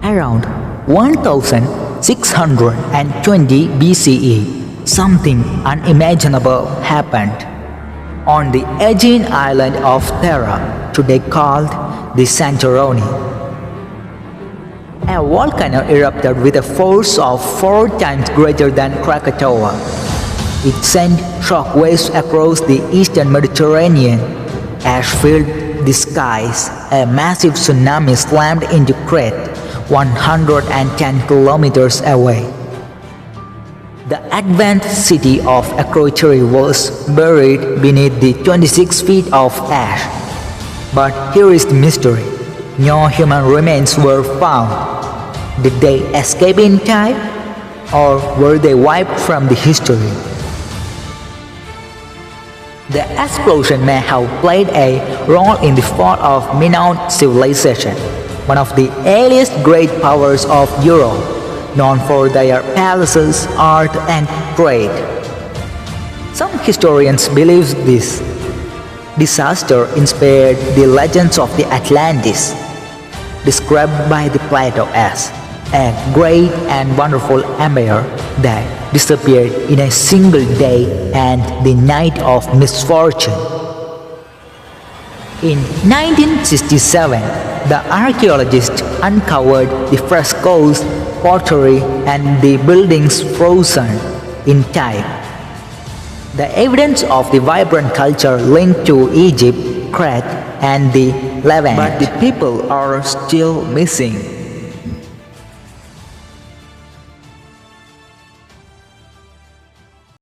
Around 1620 BCE, something unimaginable happened. On the Aegean island of Thera, today called the Santorini, a volcano erupted with a force of 4 times greater than Krakatoa. It sent shockwaves across the eastern Mediterranean. Ash filled the skies. A massive tsunami slammed into Crete, 110 kilometers away. The advanced city of Acrotiri was buried beneath the 26 feet of ash. But here is the mystery. No human remains were found. Did they escape in time? Or were they wiped from the history? The explosion may have played a role in the fall of Minoan civilization, one of the earliest great powers of Europe, known for their palaces, art, and trade. Some historians believe this disaster inspired the legends of the Atlantis, described by Plato as a great and wonderful empire that disappeared in a single day and the night of misfortune. In 1967, the archaeologists uncovered the frescoes, pottery, and the buildings frozen in time. The evidence of the vibrant culture linked to Egypt, Crete, and the Levant. But the people are still missing.